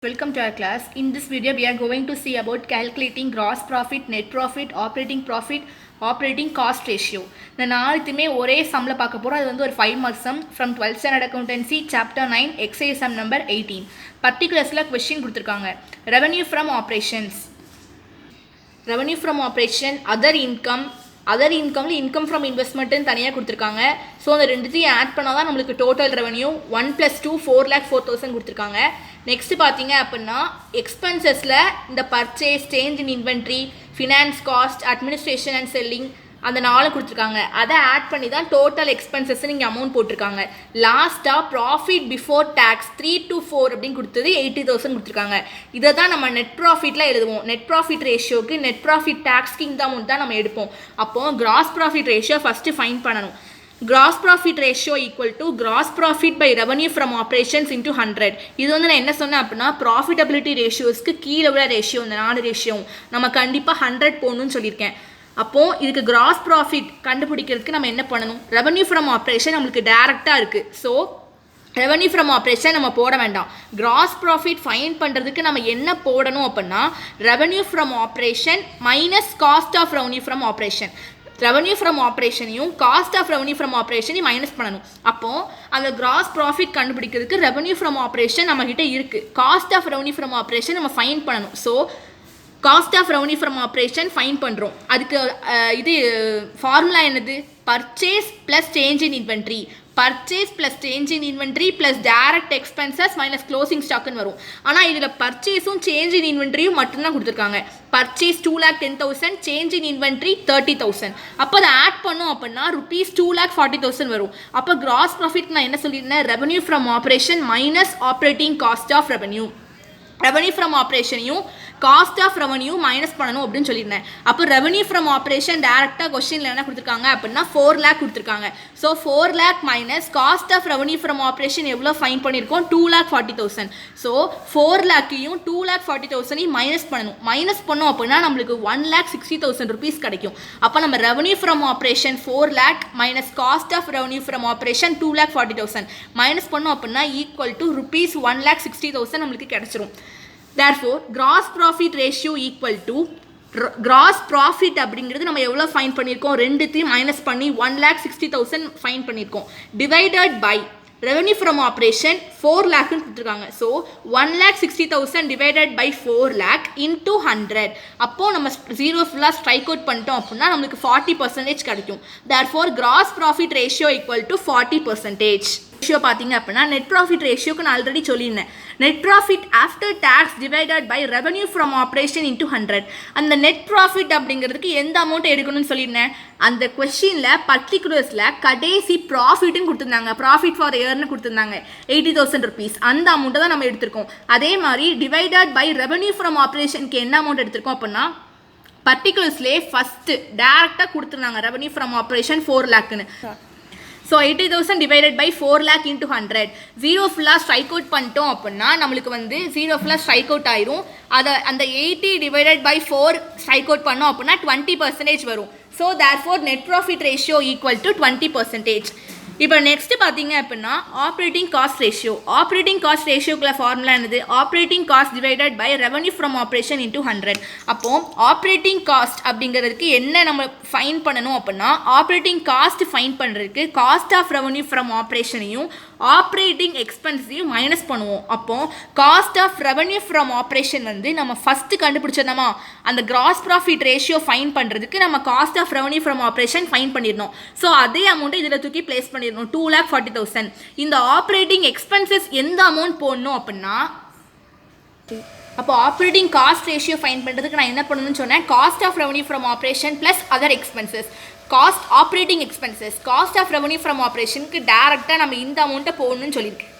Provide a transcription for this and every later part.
Welcome to our class. In this video, we are going to see about calculating gross profit, net profit, operating cost ratio. இந்த நாலுத்துமே ஒரே சம்மில் பார்க்க போகிறோம். அது வந்து ஒரு 5 marks sum from 12th standard accountancy chapter 9 exercise sum number 18. Particularஸில் question கொடுத்துருக்காங்க. Revenue from operations, other income income from investment தனியாக கொடுத்துருக்காங்க. ஸோ அந்த ரெண்டுத்தையும் ஆட் பண்ணால் தான் நம்மளுக்கு டோட்டல் ரெவன்யூ 1 + 2 4,04,000 கொடுத்துருக்காங்க. நெக்ஸ்ட் பார்த்தீங்க அப்படின்னா எக்ஸ்பென்சஸில் இந்த purchase, change in inventory, finance cost, administration and selling அந்த 4 கொடுத்துருக்காங்க. அதை ஆட் பண்ணி தான் டோட்டல் எக்ஸ்பென்சஸ் நீங்கள் அமௌண்ட் போட்டிருக்காங்க. லாஸ்ட்டாக ப்ராஃபிட் பிஃபோர் டேக்ஸ் 3 to 4 அப்படின்னு கொடுத்தது 80,000 கொடுத்துருக்காங்க. இதை தான் நம்ம நெட் ப்ராஃபிட்டில் எழுதுவோம். நெட் ப்ராஃபிட் ரேஷியோக்கு நெட் ப்ராஃபிட் டேக்ஸ்க்கு இந்த அமௌண்ட் தான் நம்ம எடுப்போம். அப்போது cross profit ratio first find பண்ணணும். Gross profit ratio equal to gross profit by revenue from operations into 100. இது வந்து நான் என்ன சொன்னேன் அப்படின்னா ப்ராஃபிட்டபிலிட்டி ரேஷியோஸ்க்கு கீழே உள்ள ரேஷியோ, இந்த 4 ரேஷியோ நம்ம கண்டிப்பாக 100 போகணும்னு சொல்லியிருக்கேன். அப்போது இதுக்கு கிராஸ் ப்ராஃபிட் கண்டுபிடிக்கிறதுக்கு நம்ம என்ன பண்ணணும்? ரெவன்யூ ஃப்ரம் ஆப்ரேஷன் நம்மளுக்கு டேரெக்டாக இருக்குது. ஸோ ரெவன்யூ ஃப்ரம் ஆப்ரேஷன் நம்ம போட வேண்டாம். கிராஸ் ப்ராஃபிட் ஃபைன் பண்ணுறதுக்கு நம்ம என்ன போடணும் அப்படின்னா revenue from operation minus cost of revenue from operation. Revenue from ஆப்ரேஷனையும் காஸ்ட் ஆஃப் ரெவன்யூ ஃப்ரம் ஆப்ரேஷனையும் மைனஸ் பண்ணணும். அப்போது அந்த கிராஸ் ப்ராஃபிட் கண்டுபிடிக்கிறதுக்கு ரெவன்யூ ஃப்ரம் ஆப்ரேஷன் நம்மகிட்ட இருக்குது. Cost of revenue from operation நம்ம ஃபைன் பண்ணணும். So cost of revenue from operation find பண்ணுறோம். அதுக்கு இது ஃபார்முலா என்னது? Purchase plus change in inventory, purchase plus change in inventory plus direct expenses minus closing ஸ்டாக்குன்னு வரும். ஆனால் இதில் பர்ச்சேஸும் சேஞ்ச் இன் இன்வென்ட்ரியும் மட்டும்தான் கொடுத்துருக்காங்க. Purchase 2,10,000, change in inventory 30,000. அப்போ அதை ஆட் பண்ணோம் அப்படின்னா ₹2,40,000 வரும். அப்போ கிராஸ் ப்ராஃபிட் நான் என்ன சொல்லியிருந்தேன்? Revenue from operation minus operating cost of revenue. Revenue from ஆப்ரேஷனையும் காஸ்ட் ஆஃப் ரெவன்யூ மைனஸ் பண்ணணும் அப்படின்னு சொல்லியிருந்தேன். அப்போ ரெவன்யூ ஃப்ரம் ஆப்ரேஷன் டேரெக்டாக கொஸ்டினில் என்ன கொடுத்துருக்காங்க அப்படின்னா 4 lakh கொடுத்துருக்காங்க. So 4 lakh minus cost of revenue from operation எவ்வளோ ஃபைன் பண்ணியிருக்கோம்? 2,40,000. ஸோ 4 lakhையும் 2,40,000ஐயும் மைனஸ் பண்ணணும். மைனஸ் பண்ணோம் அப்படின்னா நம்மளுக்கு 1,60,000 rupees கிடைக்கும். அப்போ நம்ம revenue from operation 4 lakh minus cost of revenue from operation 2,40,000 minus பண்ணோம் அப்படின்னா ஈக்குவல் டு ₹1,60,000 நம்மளுக்கு கிடைச்சிரும். Therefore, gross profit ratio equal to gross profit அப்படிங்கிறது நம்ம எவ்வளோ ஃபைன் பண்ணியிருக்கோம்? ரெண்டுத்தையும் மைனஸ் பண்ணி 1,60,000 ஃபைன் பண்ணியிருக்கோம். Divided by revenue from operation 4 lakhன்னு கொடுத்துருக்காங்க. So 1,60,000 divided by 4 lakh into 100. அப்போது நம்ம 0 ஃபுல்லாக ஸ்ட்ரைக் அவுட் பண்ணிட்டோம் அப்படின்னா நம்மளுக்கு 40% கிடைக்கும். Therefore gross profit ratio equal to 40%. Ratio பார்த்தீங்க அப்படின்னா நெட் ப்ராஃபிட் ரேஷியோக்கு நான் ஆல்ரெடி சொல்லியிருந்தேன். Net profit after tax divided by revenue from operation into 100. அந்த நெட் ப்ராஃபிட் அப்படிங்கிறதுக்கு எந்த அமௌண்ட் எடுக்கணும்னு சொல்லியிருந்தேன்? அந்த கொஸ்டினில் பர்டிகுலர்ஸில் கடைசி ப்ராஃபிட்னு கொடுத்துருந்தாங்க. ப்ராஃபிட் ஃபார் இயர்னு கொடுத்துருந்தாங்க 80,000 rupees. அந்த அமௌண்ட்டை தான் நம்ம எடுத்திருக்கோம். அதே மாதிரி டிவைடட் பை ரெவன்யூ ஃப்ரம் ஆப்ரேஷனுக்கு என்ன அமௌண்ட் எடுத்திருக்கோம் அப்படின்னா பர்டிகுலர்ஸ்லேயே ஃபஸ்ட்டு டேரெக்டாக கொடுத்துருந்தாங்க ரெவன்யூ ஃப்ரம் ஆப்ரேஷன் 4 lakhன்னு. So 80,000 divided by 4 lakh into 100. 0 ஃபுல்லாக ஸ்ட்ரைக் அவுட் பண்ணிட்டோம் அப்படின்னா நம்மளுக்கு வந்து 0 ஃபுல்லாக ஸ்ட்ரைக் அவுட் ஆயிரும். அதை அந்த 80 டிவைடட் பை 4 ஸ்ட்ரைக் அவுட் பண்ணோம் அப்படின்னா 20% வரும். So therefore net profit ratio equal to 20%. இப்போ நெக்ஸ்ட் பார்த்தீங்க அப்படின்னா operating cost ratio. Operating cost ரேஷியோக்குள்ள ஃபார்முலா என்னது? Operating cost divided by revenue from operation into 100. அப்போது ஆப்ரேட்டிங் காஸ்ட் அப்படிங்கிறதுக்கு என்ன நம்ம ஃபைன் பண்ணணும் அப்படின்னா ஆப்ரேட்டிங் காஸ்ட் ஃபைன் பண்ணுறதுக்கு காஸ்ட் ஆஃப் ரெவன்யூ ஃப்ரம் ஆப்ரேஷனையும் ஆப்ரேட்டிங் எக்ஸ்பென்ஸையும் மைனஸ் பண்ணுவோம். அப்போது cost of revenue from operation வந்து நம்ம ஃபஸ்ட்டு கண்டுபிடிச்சோமா அந்த கிராஸ் ப்ராஃபிட் ரேஷியோ ஃபைன் பண்ணுறதுக்கு நம்ம cost of revenue from operation find பண்ணிடணும். ஸோ அதே அமௌண்ட்டை இதில் தூக்கி பிளேஸ் பண்ணிடணும் 2,40,000. இந்த ஆப்ரேட்டிங் எக்ஸ்பென்சஸ் எந்த அமௌண்ட் போடணும் அப்படின்னா அப்போ ஆப்ரேட்டிங் காஸ்ட் ரேஷியோ ஃபைன் பண்ணுறதுக்கு நான் என்ன பண்ணணும்னு சொன்னேன்? Cost of revenue from operation plus other expenses. Cost operating expenses cost of revenue from ஆப்ரேஷனுக்கு டேரெக்டாக நம்ம இந்த அமௌண்ட்டை போடணும்னு சொல்லியிருக்கேன்.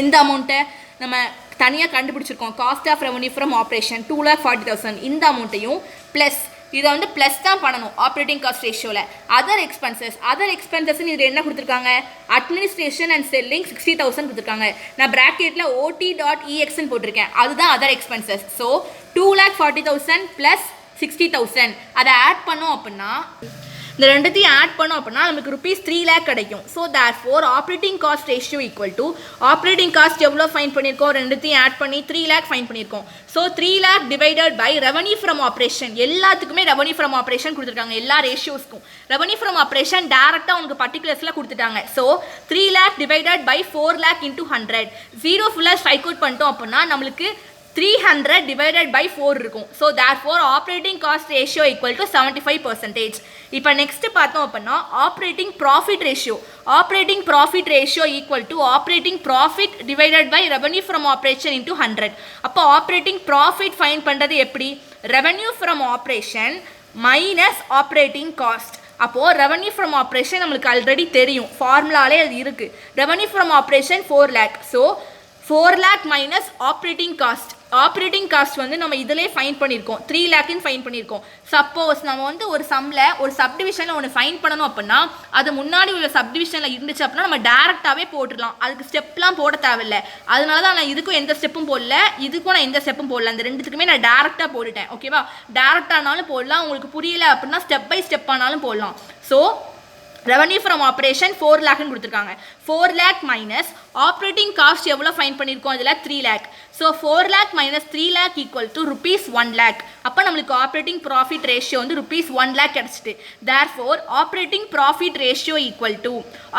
எந்த அமௌண்ட்டை நம்ம தனியாக கண்டுபிடிச்சிருக்கோம்? Cost of revenue from operation 2,40,000. இந்த அமௌண்ட்டையும் ப்ளஸ் இதை வந்து ப்ளஸ் தான் பண்ணணும் ஆப்ரேட்டிங் காஸ்ட் ரேஷியோவில். அதர் எக்ஸ்பென்சஸ் இதில் என்ன கொடுத்துருக்காங்க? அட்மினிஸ்ட்ரேஷன் அண்ட் செல்லிங் 60,000 கொடுத்துருக்காங்க. நான் ப்ராக்கெட்டில் OT.EXன்னு போட்டிருக்கேன். அதுதான் அதர் எக்ஸ்பென்சஸ். ஸோ 2,40,000 ப்ளஸ் 60,000 அதை ஆட் பண்ணோம் அப்படின்னா இந்த ரெண்டுத்தையும் ஆட் பண்ணோம் அப்படின்னா நமக்கு ருபீஸ் 3 lakh கிடைக்கும். So therefore operating cost ratio equal to operating cost எவ்வளோ ஃபைன் பண்ணியிருக்கோம், ரெண்டுத்தையும் ஆட் பண்ணி 3 lakh ஃபைன் பண்ணியிருக்கோம். So 3 lakh divided by revenue from operation. எல்லாத்துக்குமே ரெவன்யூ ஃப்ரம் ஆப்ரேஷன் கொடுத்துருக்காங்க, எல்லா ரேஷியோஸ்க்கும் ரெவன்யூ ஃப்ரம் ஆப்ரேஷன் டேரெக்டாக உங்களுக்கு பர்டிகுலர்ஸில் கொடுத்துட்டாங்க. So 3 lakh divided by 4 lakh into 100 zero ஃபுல்லாக ஸ்ட்ரைக் அவுட் பண்ணிட்டோம் அப்படின்னா நம்மளுக்கு 300 divided by 4 இருக்கும். So therefore operating cost ratio equal to 75%. இப்போ next பார்த்தோம் அப்படின்னா operating profit ratio. Operating profit ratio equal to operating profit divided by revenue from operation into 100. அப்போ operating profit find பண்ணுறது எப்படி? Revenue from operation minus operating cost. அப்போ revenue from operation நம்மளுக்கு already தெரியும், ஃபார்முலாலே அது இருக்கு. Revenue from operation 4 lakh. So 4 lakh minus operating cost. Operating cost வந்து நம்ம இதிலே ஃபைன் பண்ணியிருக்கோம், 3 lakhன்னு ஃபைன் பண்ணியிருக்கோம். சப்போஸ் நம்ம வந்து ஒரு சம்மில் ஒரு சப்டிவிஷனில் ஒன்று ஃபைன் பண்ணணும் அப்படின்னா அது முன்னாடி உள்ள சப்டிவிஷனில் இருந்துச்சு அப்படின்னா நம்ம டேரெக்டாகவே போட்டுடலாம், அதுக்கு ஸ்டெப்லாம் போட தேவையில்லை. அதனால தான் நான் இதுக்கும் எந்த ஸ்டெப்பும் போடல, இதுக்கும் நான் எந்த ஸ்டெப்பும் போடல, அந்த ரெண்டுத்துக்குமே நான் டேரெக்டாக போட்டுட்டேன். ஓகேவா? டேரெக்டானாலும் போடலாம், உங்களுக்கு புரியலை அப்படின்னா ஸ்டெப் பை ஸ்டெப் ஆனாலும் போடலாம். ஸோ ரெவன்யூ ஃப்ரம் ஆப்ரேஷன் 4 lakhன்னு கொடுத்துருக்காங்க. 4 lakh மைனஸ் ஆப்ரேட்டிங் காஸ்ட் எவ்வளோ ஃபைன் பண்ணியிருக்கோம் இதில் 3 lakh. So 4 lakh minus 3 lakh equal to rupees 1 lakh. அப்போ நம்மளுக்கு ஆப்ரேட்டிங் ப்ராஃபிட் ரேஷியோ வந்து ருபீஸ் 1 lakh கிடச்சிட்டு. Therefore operating profit ratio equal to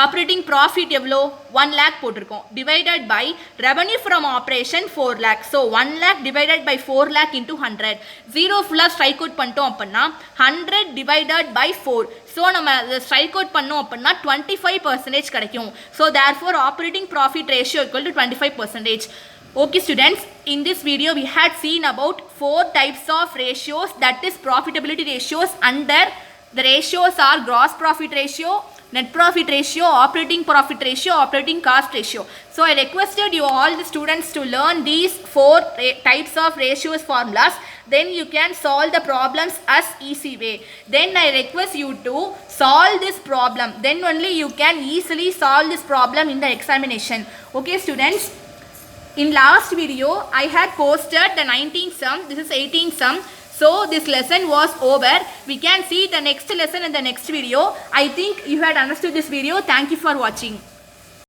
operating profit எவ்வளோ 1 lakh போட்டிருக்கோம், divided by revenue from operation 4 lakh. So 1 lakh divided by 4 lakh into 100 zero ஃபுல்லாக strike out பண்ணிட்டோம் அப்படின்னா 100 divided by 4. So நம்ம strike out பண்ணோம் அப்படின்னா 25% கிடைக்கும். So therefore operating profit ratio equal to 25%. Okay students, in this video we had seen about 4 types of ratios, that is profitability ratios. Under the ratios are gross profit ratio, net profit ratio, operating profit ratio, operating cost ratio. So I requested you all the students to learn these 4 types of ratios formulas, then you can solve the problems as easy way. Then I request you to solve this problem, then only you can easily solve this problem in the examination. Okay students, in last video I had posted the 19th sum, this is 18th sum. So this lesson was over. We can see the next lesson in the next video. I think you had understood this video. Thank you for watching.